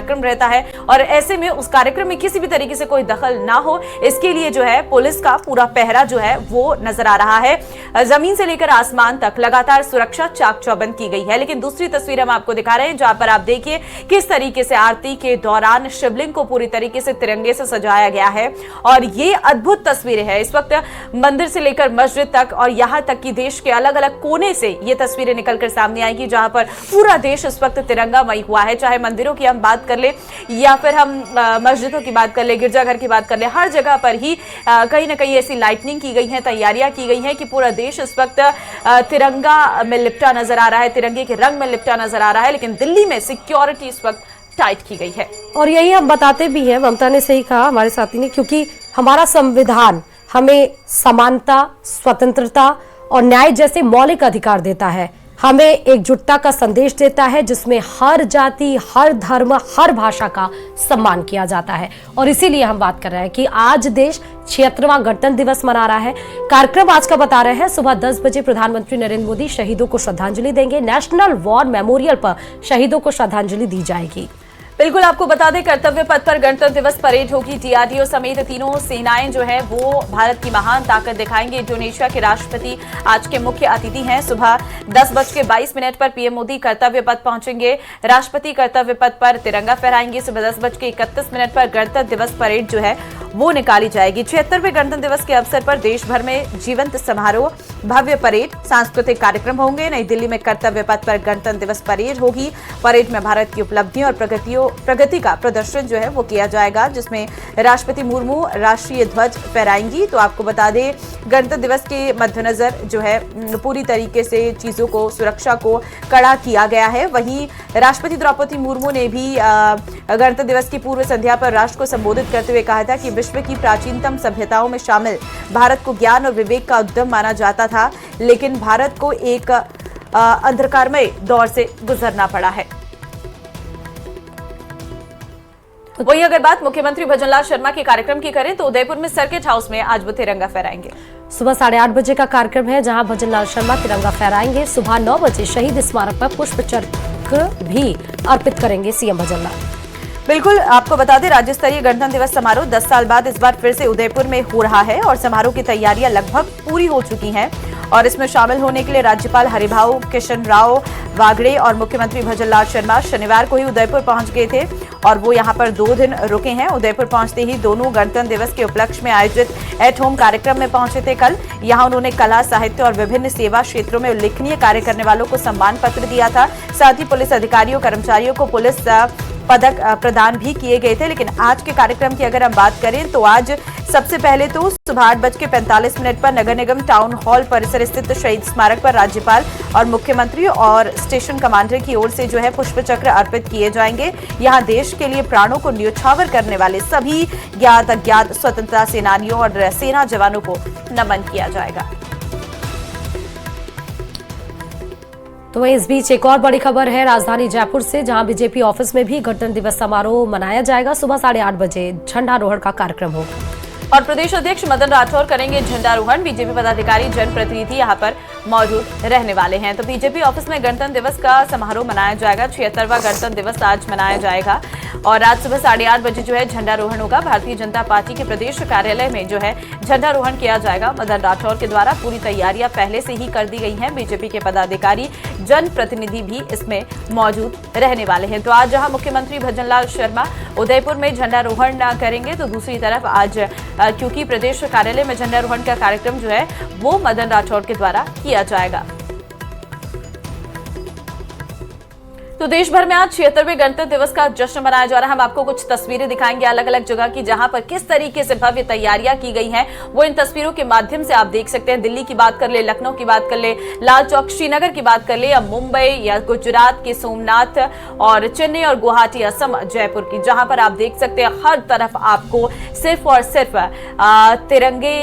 कार्यक्रम रहता है और ऐसे में उस कार्यक्रम में किसी भी तरीके से कोई दखल ना हो, इसके लिए जो है पुलिस का पूरा पहरा जो है वो नजर आ रहा है। जमीन से लेकर आसमान तक लगातार सुरक्षा चाक चौबंद की गई है। लेकिन दूसरी तस्वीर हम आपको दिखा रहे हैं जहां पर आप देखिए किस तरीके से आरती के दौरान शिवलिंग को पूरी तरीके से तिरंगे से सजाया गया है और ये अद्भुत तस्वीरें हैं। इस वक्त मंदिर से लेकर मस्जिद तक और यहां तक कि देश के अलग अलग कोने से ये तस्वीरें निकलकर सामने आएंगी जहां पर पूरा देश इस वक्त तिरंगामय हुआ है। चाहे मंदिरों की हम बात कर ले या फिर हम मस्जिदों की बात कर ले, गिरजाघर की बात कर ले, हर जगह पर ही कहीं ना कहीं ऐसी लाइटनिंग की गई है, तैयारियां की गई हैं कि पूरा देश इस वक्त तिरंगा में लिपटा नजर आ रहा है, तिरंगे के रंग में लिपटा नजर आ रहा है। लेकिन दिल्ली में सिक्योरिटी इस वक्त टाइट की गई है और यही हम बताते भी हैं, ममता ने सही कहा हमारे साथी ने, क्योंकि हमारा संविधान हमें समानता, स्वतंत्रता और न्याय जैसे मौलिक अधिकार देता है, हमें एकजुटता का संदेश देता है जिसमें हर जाति, हर धर्म, हर भाषा का सम्मान किया जाता है। और इसीलिए हम बात कर रहे हैं कि आज देश 76वां गणतंत्र दिवस मना रहा है। कार्यक्रम आज का बता रहे हैं, सुबह 10 बजे प्रधानमंत्री नरेंद्र मोदी शहीदों को श्रद्धांजलि देंगे। नेशनल वॉर मेमोरियल पर शहीदों को श्रद्धांजलि दी जाएगी। बिल्कुल, आपको बता दें कर्तव्य पथ पर गणतंत्र दिवस परेड होगी। डीआरडीओ समेत तीनों सेनाएं जो है वो भारत की महान ताकत दिखाएंगे। इंडोनेशिया के राष्ट्रपति आज के मुख्य अतिथि हैं। सुबह 10:22 पर पीएम मोदी कर्तव्य पथ पहुंचेंगे। राष्ट्रपति कर्तव्य पथ पर तिरंगा फहराएंगे। सुबह 10:31 पर गणतंत्र दिवस परेड जो है वो निकाली जाएगी। 76वें गणतंत्र दिवस के अवसर पर देश भर में जीवंत समारोह, भव्य परेड, सांस्कृतिक कार्यक्रम होंगे। नई दिल्ली में कर्तव्य पथ पर गणतंत्र दिवस परेड होगी। परेड में भारत की उपलब्धियों और प्रगति का प्रदर्शन जो है वो किया जाएगा, जिसमें राष्ट्रपति मुर्मू राष्ट्रीय ध्वज फहराएंगी। तो आपको बता दें गणतंत्र दिवस के मद्देनजर जो है पूरी तरीके से चीजों को, सुरक्षा को कड़ा किया गया है। वहीं राष्ट्रपति द्रौपदी मुर्मू ने भी गणतंत्र दिवस की पूर्व संध्या पर राष्ट्र को संबोधित करते हुए कहा था कि विश्व की प्राचीनतम सभ्यताओं में शामिल भारत को ज्ञान और विवेक का उद्यम माना जाता था, लेकिन भारत को एक अंधकारमय दौर से गुजरना पड़ा है। वही अगर बात मुख्यमंत्री भजनलाल शर्मा के कार्यक्रम की करें तो उदयपुर में सर्किट हाउस में आज वो तिरंगा फहराएंगे। सुबह 8:30 बजे का कार्यक्रम है जहां भजनलाल शर्मा तिरंगा फहराएंगे। सुबह 9 बजे शहीद स्मारक पर पुष्प चक्र भी अर्पित करेंगे सीएम भजनलाल। बिल्कुल, आपको बता दें राज्य स्तरीय गणतंत्र दिवस समारोह 10 साल बाद इस बार फिर से उदयपुर में हो रहा है और समारोह की तैयारियां लगभग पूरी हो चुकी हैं और इसमें शामिल होने के लिए राज्यपाल हरिभाऊ कृष्ण राव वागड़े और मुख्यमंत्री भजनलाल शर्मा शनिवार को ही उदयपुर पहुंच गए थे और वो यहां पर 2 दिन रुके हैं। उदयपुर पहुंचते ही दोनों गणतंत्र दिवस के उपलक्ष्य में आयोजित एट होम कार्यक्रम में पहुंचे थे। कल यहां उन्होंने कला, साहित्य और विभिन्न सेवा क्षेत्रों में उल्लेखनीय कार्य करने वालों को सम्मान पत्र दिया था। साथ ही पुलिस अधिकारियों, कर्मचारियों को पुलिस पदक प्रदान भी किए गए थे। लेकिन आज के कार्यक्रम की अगर हम बात करें तो आज सबसे पहले तो सुबह 8:45 पर नगर निगम टाउन हॉल परिसर स्थित शहीद स्मारक पर राज्यपाल और मुख्यमंत्री और स्टेशन कमांडर की ओर से जो है पुष्प चक्र अर्पित किए जाएंगे। यहां देश के लिए प्राणों को न्यौछावर करने वाले सभी ज्ञात अज्ञात स्वतंत्रता सेनानियों और सेना जवानों को नमन किया जाएगा। तो वहीं इस बीच एक और बड़ी खबर है राजधानी जयपुर से, जहां बीजेपी ऑफिस में भी गणतंत्र दिवस समारोह मनाया जाएगा। सुबह 8:30 बजे झंडारोहण का कार्यक्रम होगा और प्रदेश अध्यक्ष मदन राठौर करेंगे झंडारोहण। बीजेपी पदाधिकारी, जनप्रतिनिधि यहां पर मौजूद रहने वाले हैं। तो बीजेपी ऑफिस में गणतंत्र दिवस का समारोह मनाया जाएगा। 76वां गणतंत्र दिवस आज मनाया जाएगा और आज सुबह 8:30 बजे जो है झंडारोहण होगा। भारतीय जनता पार्टी के प्रदेश कार्यालय में जो है झंडारोहण किया जाएगा। मदन राठौर के द्वारा पूरी तैयारियां पहले से ही कर दी गई हैं। बीजेपी के पदाधिकारी, जनप्रतिनिधि भी इसमें मौजूद रहने वाले हैं। तो आज जहां मुख्यमंत्री भजनलाल शर्मा उदयपुर में झंडारोहण करेंगे तो दूसरी तरफ आज क्योंकि प्रदेश कार्यालय में झंडारोहण का कार्यक्रम जो है वो मदन राठौर के द्वारा किया जाएगा। तो देश भर में आज 76वें गणतंत्र दिवस का जश्न मनाया जा रहा है। हम आपको कुछ तस्वीरें दिखाएंगे अलग अलग जगह की, जहां पर किस तरीके से भव्य तैयारियां की गई हैं वो इन तस्वीरों के माध्यम से आप देख सकते हैं। दिल्ली की बात कर ले, लखनऊ की बात कर ले, लाल चौक श्रीनगर की बात कर ले, या मुंबई या गुजरात के सोमनाथ और चेन्नई और गुवाहाटी असम जयपुर की, जहां पर आप देख सकते हैं हर तरफ आपको सिर्फ और सिर्फ तिरंगे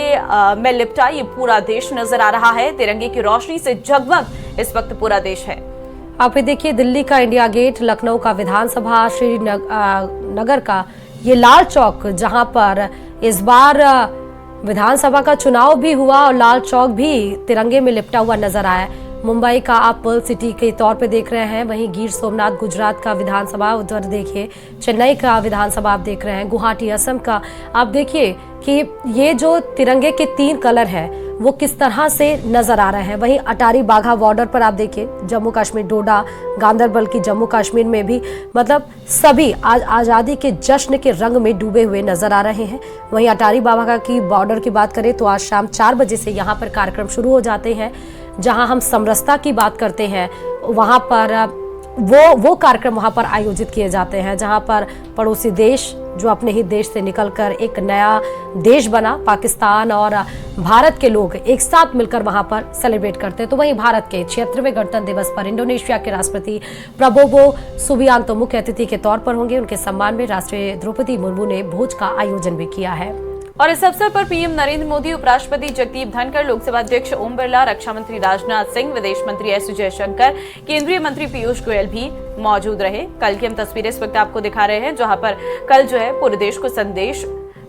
में लिपटा ये पूरा देश नजर आ रहा है। तिरंगे की रोशनी से जगमग इस वक्त पूरा देश है। आप ये देखिए, दिल्ली का इंडिया गेट, लखनऊ का विधानसभा, श्रीनगर का ये लाल चौक, जहां पर इस बार विधानसभा का चुनाव भी हुआ और लाल चौक भी तिरंगे में लिपटा हुआ नजर आया। मुंबई का आप पर्ल सिटी के तौर पे देख रहे हैं, वहीं गिर सोमनाथ गुजरात का विधानसभा उधर देखिए, चेन्नई का विधानसभा आप देख रहे हैं, गुवाहाटी असम का आप देखिए कि ये जो तिरंगे के 3 कलर हैं वो किस तरह से नजर आ रहे हैं। वहीं अटारी बाघा बॉर्डर पर आप देखिए, जम्मू कश्मीर डोडा गांदरबल की जम्मू कश्मीर में भी मतलब सभी आज आज़ादी के जश्न के रंग में डूबे हुए नजर आ रहे हैं। वहीं अटारी बाघा की बॉर्डर की बात करें तो आज शाम 4 बजे से यहाँ पर कार्यक्रम शुरू हो जाते हैं, जहां हम समरसता की बात करते हैं। वहां पर वो कार्यक्रम वहां पर आयोजित किए जाते हैं, जहां पर पड़ोसी देश जो अपने ही देश से निकलकर एक नया देश बना, पाकिस्तान और भारत के लोग एक साथ मिलकर वहां पर सेलिब्रेट करते हैं। तो वहीं भारत के 76वें गणतंत्र दिवस पर इंडोनेशिया के राष्ट्रपति प्रबोवो सुबियांतो मुख्य अतिथि के तौर पर होंगे। उनके सम्मान में राष्ट्रपति द्रौपदी मुर्मू ने भोज का आयोजन भी किया है। और इस अवसर पर पीएम नरेंद्र मोदी, उपराष्ट्रपति जगदीप धनखड़, लोकसभा अध्यक्ष ओम बिरला, रक्षा मंत्री राजनाथ सिंह, विदेश मंत्री एस जयशंकर, केंद्रीय मंत्री पीयूष गोयल भी मौजूद रहे। कल की हम तस्वीरें इस वक्त आपको दिखा रहे हैं, जहां पर कल जो है पूरे देश को संदेश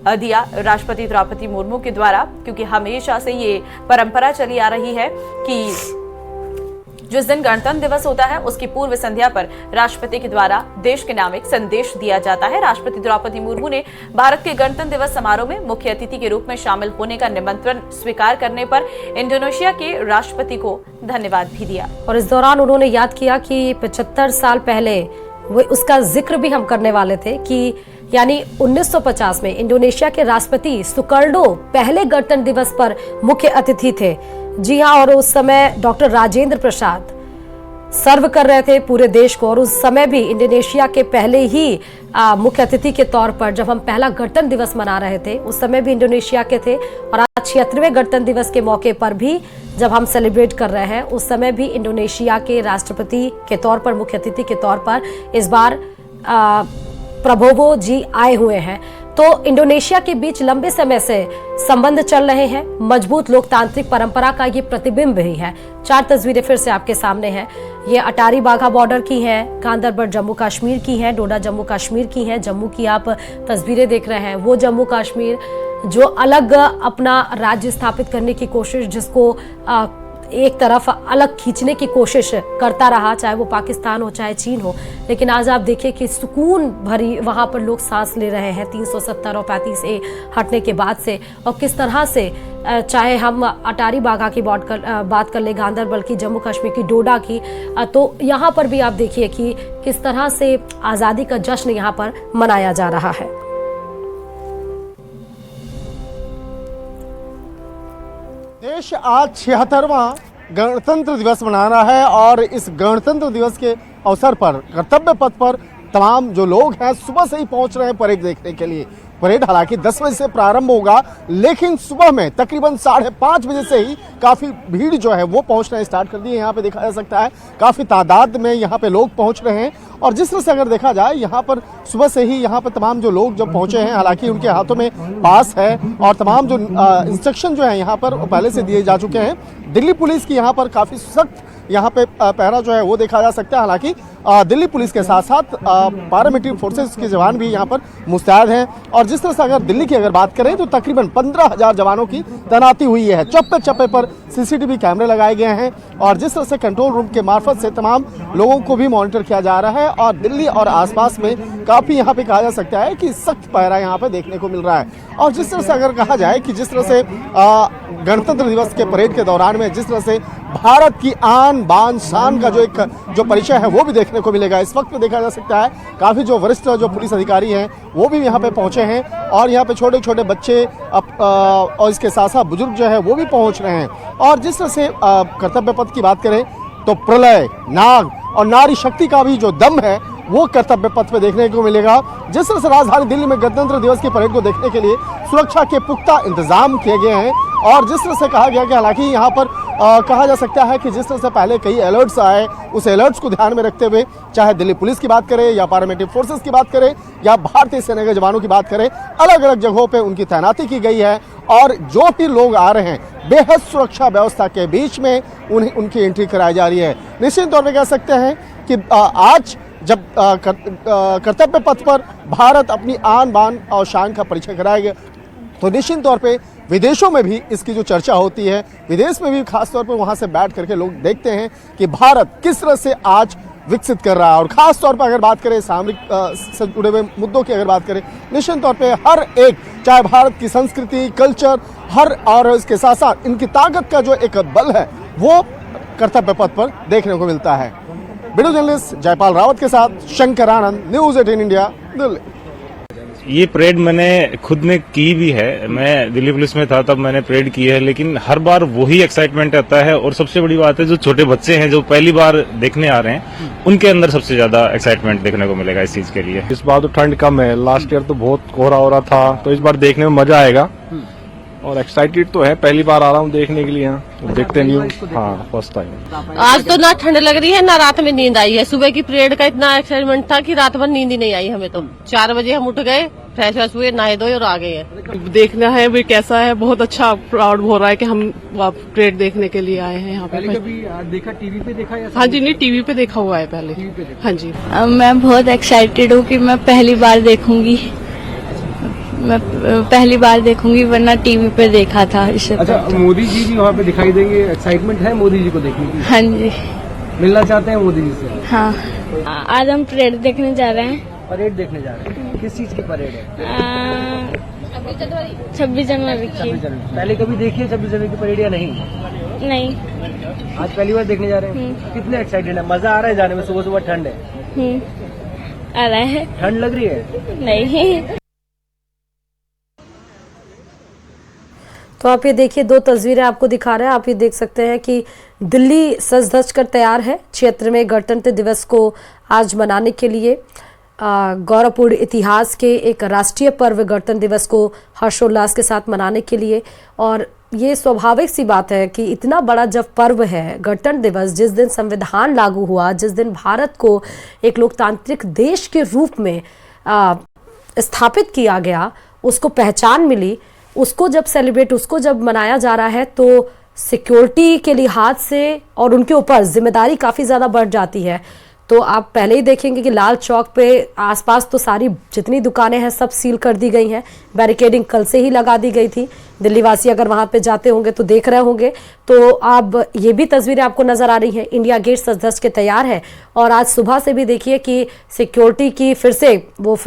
दिया राष्ट्रपति द्रौपदी मुर्मू के द्वारा, क्योंकि हमेशा से ये परंपरा चली आ रही है कि जिस दिन गणतंत्र दिवस होता है उसकी पूर्व संध्या पर राष्ट्रपति के द्वारा देश के नाम एक संदेश दिया जाता है। राष्ट्रपति द्रौपदी मुर्मू ने भारत के गणतंत्र दिवस समारोह में मुख्य अतिथि के रूप में शामिल होने का निमंत्रण स्वीकार करने पर इंडोनेशिया के राष्ट्रपति को धन्यवाद भी दिया। और इस दौरान उन्होंने याद किया कि 75 साल पहले वो उसका जिक्र भी हम करने वाले थे कि यानी 1950 में इंडोनेशिया के राष्ट्रपति सुकर्णो पहले गणतंत्र दिवस पर मुख्य अतिथि थे। जी हाँ, और उस समय डॉक्टर राजेंद्र प्रसाद सर्व कर रहे थे पूरे देश को, और उस समय भी इंडोनेशिया के पहले ही मुख्य अतिथि के तौर पर जब हम पहला गणतंत्र दिवस मना रहे थे उस समय भी इंडोनेशिया के थे। और आज 76वें गणतंत्र दिवस के मौके पर भी जब हम सेलिब्रेट कर रहे हैं उस समय भी इंडोनेशिया के राष्ट्रपति के तौर पर, मुख्य अतिथि के तौर पर इस बार प्रबोवो जी आए हुए हैं। तो इंडोनेशिया के बीच लंबे समय से संबंध चल रहे हैं, मजबूत लोकतांत्रिक परंपरा का ये प्रतिबिंब ही है। 4 तस्वीरें फिर से आपके सामने हैं, ये अटारी बाघा बॉर्डर की हैं, गांदरबल जम्मू कश्मीर की हैं, डोडा जम्मू कश्मीर की हैं, जम्मू की आप तस्वीरें देख रहे हैं, वो जम्मू कश्मीर जो अलग अपना राज्य स्थापित करने की कोशिश, जिसको एक तरफ अलग खींचने की कोशिश करता रहा, चाहे वो पाकिस्तान हो चाहे चीन हो। लेकिन आज आप देखिए कि सुकून भरी वहां पर लोग सांस ले रहे हैं 370 और 35A हटने के बाद से। और किस तरह से चाहे हम अटारी बाघा की बात कर ले, गांदरबल की, जम्मू कश्मीर की, डोडा की, तो यहाँ पर भी आप देखिए कि किस तरह से आज़ादी का जश्न यहाँ पर मनाया जा रहा है। देश आज 76वां गणतंत्र दिवस मना रहा है और इस गणतंत्र दिवस के अवसर पर कर्तव्य पथ पर तमाम जो लोग हैं सुबह से ही पहुंच रहे हैं परेड देखने के लिए। परेड हालांकि 10 बजे से प्रारंभ होगा, लेकिन सुबह में तकरीबन 5:30 बजे से ही काफ़ी भीड़ जो है वो पहुंचना स्टार्ट कर दी है। यहाँ पे देखा जा सकता है काफ़ी तादाद में यहाँ पे लोग पहुंच रहे हैं। और जिस तरह से अगर देखा जाए यहाँ पर सुबह से ही यहाँ पर तमाम जो लोग जब पहुंचे हैं, हालांकि उनके हाथों में पास है और तमाम जो इंस्ट्रक्शन जो है यहाँ पर पहले से दिए जा चुके हैं। दिल्ली पुलिस की यहाँ पर काफ़ी सख्त यहाँ पे पहरा जो है वो देखा जा सकता है। हालांकि दिल्ली पुलिस के साथ साथ पैरामिलिट्री फोर्सेस के जवान भी यहाँ पर मुस्तैद हैं। और जिस तरह से अगर दिल्ली की अगर बात करें तो तकरीबन 15,000 जवानों की तैनाती हुई है। चप्पे चप्पे पर CCTV कैमरे लगाए गए हैं और जिस तरह से कंट्रोल रूम के मार्फत से तमाम लोगों को भी मॉनिटर किया जा रहा है। और दिल्ली और आसपास में काफ़ी यहाँ पे कहा जा सकता है कि सख्त पहरा यहाँ पे देखने को मिल रहा है। और जिस तरह से अगर कहा जाए कि जिस तरह से गणतंत्र दिवस के परेड के दौरान में जिस तरह से भारत की आन बान शान का जो परिचय है वो भी देखने को मिलेगा। इस वक्त देखा जा सकता है काफ़ी जो वरिष्ठ जो पुलिस अधिकारी हैं वो भी यहाँ पे पहुँचे हैं और यहाँ पे छोटे छोटे बच्चे और इसके साथ साथ बुजुर्ग जो है वो भी पहुँच रहे हैं। और जिस तरह से कर्तव्य पथ की बात करें तो प्रलय, नाग और नारी शक्ति का भी जो दम है वो कर्तव्य पथ पे देखने को मिलेगा। जिस तरह से राजधानी दिल्ली में गणतंत्र दिवस की परेड को देखने के लिए सुरक्षा के पुख्ता इंतजाम किए गए हैं। और जिस तरह से कहा गया कि हालांकि यहाँ पर कहा जा सकता है कि जिस तरह से पहले कई अलर्ट्स आए, उस अलर्ट्स को ध्यान में रखते हुए चाहे दिल्ली पुलिस की बात करें या पैरामिलिट्री फोर्सेस की बात करें या भारतीय सेना के जवानों की बात करें, अलग अलग जगहों पे उनकी तैनाती की गई है। और जो भी लोग आ रहे हैं बेहद सुरक्षा व्यवस्था के बीच में उनकी एंट्री कराई जा रही है। निश्चित तौर पर कह सकते हैं कि आज जब कर्तव्य पथ पर भारत अपनी आन बान और शान का परिचय कराएगा तो निश्चित तौर पे विदेशों में भी इसकी जो चर्चा होती है, विदेश में भी खासतौर पर वहां से बैठ करके लोग देखते हैं कि भारत किस तरह से आज विकसित कर रहा है। और खास तौर पर अगर बात करें सामरिक से जुड़े हुए मुद्दों की अगर बात करें, निश्चित तौर पे हर एक, चाहे भारत की संस्कृति, कल्चर, हर और इसके साथ साथ इनकी ताकत का जो एक बल है वो कर्तव्य पथ पर देखने को मिलता है। वीडियो जर्नलिस्ट जयपाल रावत के साथ शंकर आनंद, न्यूज 18 इंडिया, दिल्ली। ये परेड मैंने खुद ने की भी है। मैं दिल्ली पुलिस में था तब मैंने परेड की है, लेकिन हर बार वही एक्साइटमेंट आता है। और सबसे बड़ी बात है, जो छोटे बच्चे हैं जो पहली बार देखने आ रहे हैं, उनके अंदर सबसे ज्यादा एक्साइटमेंट देखने को मिलेगा इस चीज के लिए। इस बार तो ठंड कम है, लास्ट ईयर तो बहुत कोहरा हो रहा था, तो इस बार देखने में मजा आएगा और एक्साइटेड तो है, पहली बार आ रहा हूँ देखने के लिए। तो देखते नहीं हूँ, हाँ फर्स्ट टाइम। आज तो ना ठंड लग रही है ना रात में नींद आई है। सुबह की परेड का इतना एक्साइटमेंट था कि रात भर नींद ही नहीं आई हमें। तो 4 बजे हम उठ गए, फ्रेश व्रेश हुए, नहाए धोए और आ गए हैं। देखना है भी कैसा है, बहुत अच्छा प्राउड हो रहा है कि हम परेड देखने के लिए आए हैं यहाँ पे। पहले कभी देखा, टीवी पे देखा या? हाँ जी, नहीं टीवी पे देखा हुआ है पहले। हाँ जी, मैं बहुत एक्साइटेड हूँ कि मैं पहली बार देखूंगी। मैं पहली बार देखूंगी, वरना टीवी पे देखा था इससे। अच्छा, मोदी जी भी वहाँ पे दिखाई देंगे, एक्साइटमेंट है मोदी जी को देखने की? हाँ जी। मिलना चाहते हैं मोदी जी से? हाँ, आज हम परेड देखने जा रहे हैं। परेड देखने जा रहे हैं, किस चीज की परेड है? 26 जनवरी की। 26 जनवरी। पहले कभी देखी है 26 जनवरी की परेड या नहीं? नहीं। आज पहली बार देखने जा रहे हैं, कितने एक्साइटेड है? मजा आ रहा है जाने में? सुबह सुबह ठंड है, आ रहा है। ठंड लग रही है? नहीं। तो आप ये देखिए, 2 तस्वीरें आपको दिखा रहे हैं। आप ये देख सकते हैं कि दिल्ली सज धज कर तैयार है 76वें गणतंत्र दिवस को आज मनाने के लिए। गौरवपूर्ण इतिहास के एक राष्ट्रीय पर्व गणतंत्र दिवस को हर्षोल्लास के साथ मनाने के लिए। और ये स्वाभाविक सी बात है कि इतना बड़ा जब पर्व है गणतंत्र दिवस, जिस दिन संविधान लागू हुआ, जिस दिन भारत को एक लोकतांत्रिक देश के रूप में स्थापित किया गया, उसको पहचान मिली, उसको जब सेलिब्रेट, उसको जब मनाया जा रहा है, तो सिक्योरिटी के लिहाज से और उनके ऊपर जिम्मेदारी काफ़ी ज़्यादा बढ़ जाती है। तो आप पहले ही देखेंगे कि लाल चौक पे आसपास तो सारी जितनी दुकानें हैं सब सील कर दी गई हैं, बैरिकेडिंग कल से ही लगा दी गई थी। दिल्ली वासी अगर वहां पे जाते होंगे तो देख रहे होंगे। तो अब ये भी तस्वीरें आपको नजर आ रही हैं, इंडिया गेट सज धज के तैयार है। और आज सुबह से भी देखिए कि सिक्योरिटी की फिर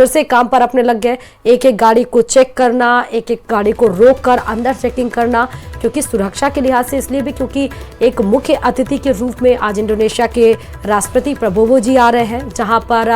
से काम पर अपने लग गए। एक एक गाड़ी को चेक करना, एक एक गाड़ी को रोक कर अंदर चेकिंग करना, क्योंकि सुरक्षा के लिहाज से, इसलिए भी क्योंकि एक मुख्य अतिथि के रूप में आज इंडोनेशिया के राष्ट्रपति प्रबोवो जी आ रहे हैं, जहां पर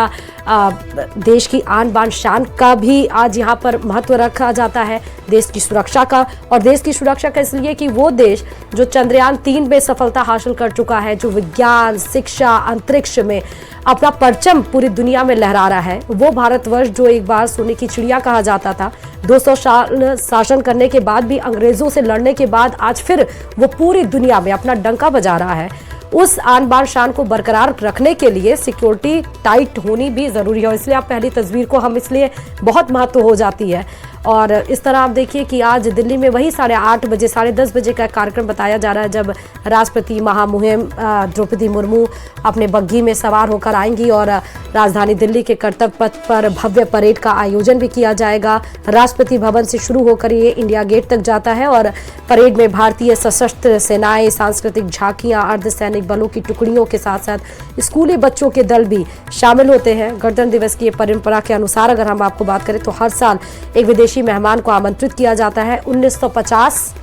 देश की आन बान शान का भी आज यहाँ पर महत्व रखा जाता है, देश की सुरक्षा का। और देश की सुरक्षा का इसलिए कि वो देश जो चंद्रयान 3 में सफलता हासिल कर चुका है, जो विज्ञान, शिक्षा, अंतरिक्ष में अपना परचम पूरी दुनिया में लहरा रहा है, वो भारतवर्ष जो एक बार सोने की चिड़िया कहा जाता था, 200 साल शासन करने के बाद भी, अंग्रेजों से लड़ने के बाद आज फिर वो पूरी दुनिया में अपना डंका बजा रहा है। उस आन बान शान को बरकरार रखने के लिए सिक्योरिटी टाइट होनी भी जरूरी है। इसलिए आप पहली तस्वीर को हम इसलिए बहुत महत्व हो जाती है। और इस तरह आप देखिए कि आज दिल्ली में वही 8:30 बजे, 10:30 बजे का कार्यक्रम बताया जा रहा है, जब राष्ट्रपति महामुहिम द्रौपदी मुर्मू अपने बग्घी में सवार होकर आएंगी और राजधानी दिल्ली के कर्तव्य पथ पर भव्य परेड का आयोजन भी किया जाएगा। राष्ट्रपति भवन से शुरू होकर ये इंडिया गेट तक जाता है और परेड में भारतीय सशस्त्र सेनाएं, सांस्कृतिक झांकियां, अर्धसैनिक बलों की टुकड़ियों के साथ साथ स्कूली बच्चों के दल भी शामिल होते हैं। गणतंत्र दिवस की परंपरा के अनुसार अगर हम आपको बात करें तो हर साल एक विदेशी मेहमान को आमंत्रित किया जाता है। 1950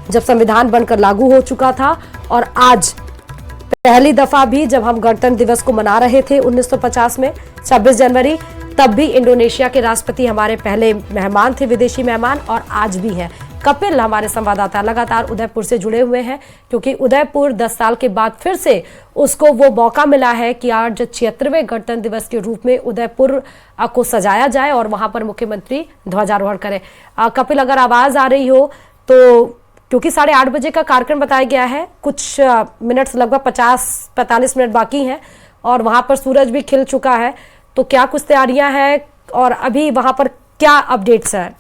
जब संविधान बनकर लागू हो चुका था, और आज पहली दफा भी जब हम गणतंत्र दिवस को मना रहे थे 1950 में 26 जनवरी, तब भी इंडोनेशिया के राष्ट्रपति हमारे पहले मेहमान थे, विदेशी मेहमान, और आज भी है। कपिल हमारे संवाददाता लगातार उदयपुर से जुड़े हुए हैं, क्योंकि उदयपुर 10 साल के बाद फिर से उसको वो मौका मिला है कि आज 76वें गणतंत्र दिवस के रूप में उदयपुर को सजाया जाए और वहां पर मुख्यमंत्री ध्वजारोहण करें। कपिल, अगर आवाज आ रही हो तो, क्योंकि 8:30 बजे का कार्यक्रम बताया गया है, कुछ मिनट्स, लगभग 50-45 मिनट बाकी हैं और वहां पर सूरज भी खिल चुका है, तो क्या कुछ तैयारियां हैं और अभी वहां पर क्या अपडेट्स है?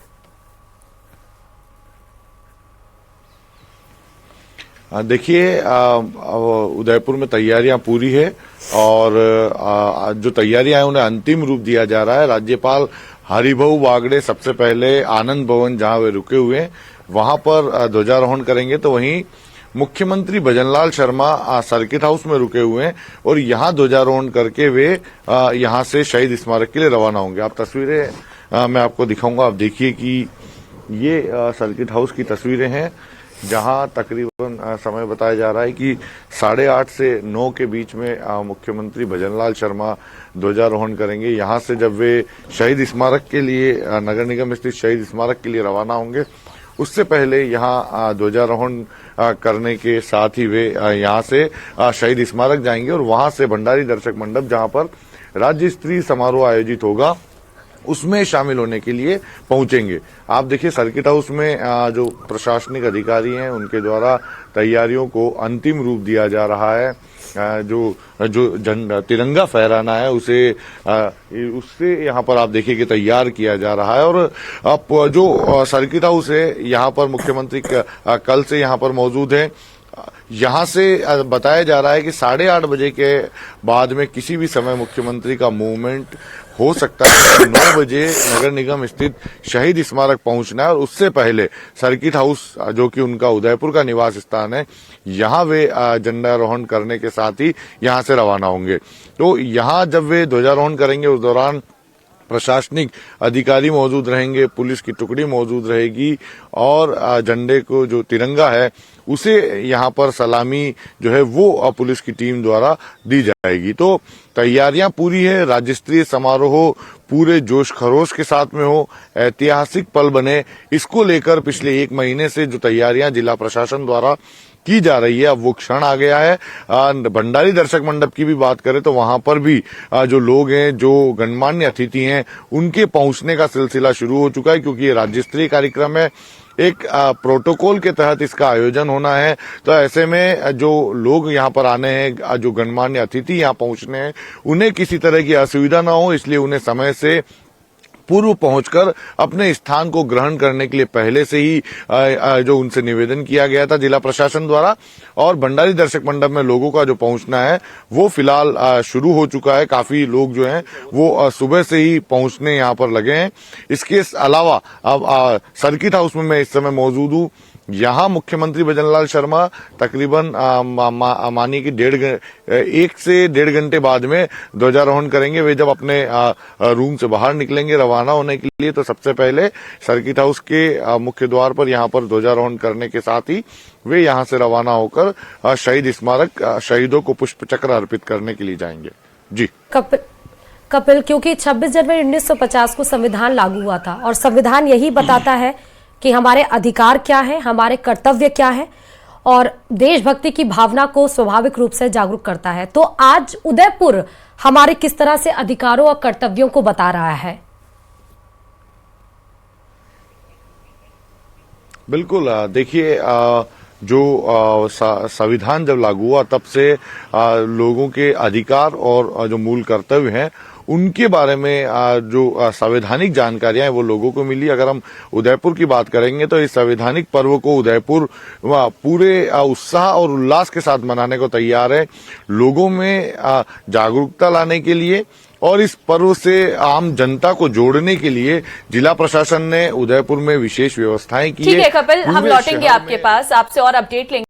देखिए, उदयपुर में तैयारियां पूरी है और जो तैयारियां हैं उन्हें अंतिम रूप दिया जा रहा है। राज्यपाल हरिभाऊ बागड़े सबसे पहले आनंद भवन, जहां वे रुके हुए हैं, वहां पर ध्वजारोहण करेंगे। तो वहीं मुख्यमंत्री भजनलाल शर्मा सर्किट हाउस में रुके हुए हैं और यहां ध्वजारोहण करके वे यहां से शहीद स्मारक के लिए रवाना होंगे। आप तस्वीरें मैं आपको दिखाऊंगा। आप देखिए कि ये सर्किट हाउस की तस्वीरें हैं जहां तकरीबन समय बताया जा रहा है कि 8:30 से 9 के बीच में मुख्यमंत्री भजनलाल शर्मा ध्वजारोहण करेंगे। यहां से जब वे शहीद स्मारक के लिए नगर निगम स्थित शहीद स्मारक के लिए रवाना होंगे, उससे पहले यहां ध्वजारोहण करने के साथ ही वे यहां से शहीद स्मारक जाएंगे और वहां से भंडारी दर्शक मंडप जहां पर राज्य स्तरीय समारोह आयोजित होगा उसमें शामिल होने के लिए पहुंचेंगे। आप देखिए सर्किट हाउस में जो प्रशासनिक अधिकारी हैं उनके द्वारा तैयारियों को अंतिम रूप दिया जा रहा है। जो तिरंगा फहराना है उससे यहाँ पर आप देखिए कि तैयार किया जा रहा है। और अब जो सर्किट हाउस है यहाँ पर मुख्यमंत्री कल से यहाँ पर मौजूद है। यहां से बताया जा रहा है कि 8:30 बजे के बाद में किसी भी समय मुख्यमंत्री का मूवमेंट हो सकता है। 9 बजे नगर निगम स्थित शहीद स्मारक पहुंचना है और उससे पहले सर्किट हाउस जो कि उनका उदयपुर का निवास स्थान है, यहां वे झंडारोहण करने के साथ ही यहां से रवाना होंगे। तो यहां जब वे ध्वजारोहण करेंगे उस दौरान प्रशासनिक अधिकारी मौजूद रहेंगे, पुलिस की टुकड़ी मौजूद रहेगी और झंडे को जो तिरंगा है उसे यहाँ पर सलामी जो है वो पुलिस की टीम द्वारा दी जाएगी। तो तैयारियां पूरी है। राज्य स्तरीय समारोह पूरे जोश खरोश के साथ में हो, ऐतिहासिक पल बने, इसको लेकर पिछले 1 महीने से जो तैयारियां जिला प्रशासन द्वारा की जा रही है अब वो क्षण आ गया है। भंडारी दर्शक मंडप की भी बात करें तो वहां पर भी जो लोग हैं, जो गणमान्य अतिथि हैं, उनके पहुंचने का सिलसिला शुरू हो चुका है क्योंकि ये राज्य स्तरीय कार्यक्रम है। एक प्रोटोकॉल के तहत इसका आयोजन होना है। तो ऐसे में जो लोग यहाँ पर आने हैं, जो गणमान्य अतिथि यहाँ पहुंचने हैं, उन्हें किसी तरह की असुविधा ना हो, इसलिए उन्हें समय से पूर्व पहुंचकर अपने स्थान को ग्रहण करने के लिए पहले से ही जो उनसे निवेदन किया गया था जिला प्रशासन द्वारा। और भंडारी दर्शक मंडप में लोगों का जो पहुंचना है वो फिलहाल शुरू हो चुका है। काफी लोग जो हैं वो सुबह से ही पहुंचने यहाँ पर लगे हैं। इसके अलावा अब सर्किट हाउस में मैं इस समय मौजूद हूँ। यहाँ मुख्यमंत्री भजनलाल शर्मा तकरीबन मानिए कि 1 से 1.5 घंटे बाद में ध्वजारोहण करेंगे। वे जब अपने रूम से बाहर निकलेंगे रवाना होने के लिए तो सबसे पहले सर्किट हाउस के मुख्य द्वार पर यहाँ पर ध्वजारोहण करने के साथ ही वे यहाँ से रवाना होकर शहीद स्मारक शहीदों को पुष्प चक्र अर्पित करने के लिए जाएंगे। जी कपिल, क्योंकि 26 जनवरी 1950 को संविधान लागू हुआ था और संविधान यही बताता है कि हमारे अधिकार क्या है, हमारे कर्तव्य क्या है और देशभक्ति की भावना को स्वाभाविक रूप से जागरूक करता है। तो आज उदयपुर हमारे किस तरह से अधिकारों और कर्तव्यों को बता रहा है? बिल्कुल, देखिए जो संविधान जब लागू हुआ तब से लोगों के अधिकार और जो मूल कर्तव्य हैं उनके बारे में जो संवैधानिक जानकारियां हैं वो लोगों को मिली। अगर हम उदयपुर की बात करेंगे तो इस संवैधानिक पर्व को उदयपुर पूरे उत्साह और उल्लास के साथ मनाने को तैयार है। लोगों में जागरूकता लाने के लिए और इस पर्व से आम जनता को जोड़ने के लिए जिला प्रशासन ने उदयपुर में विशेष व्यवस्थाएं की है। ठीक है कपिल, हम लौटेंगे आपके पास, आपसे और अपडेट लेंगे।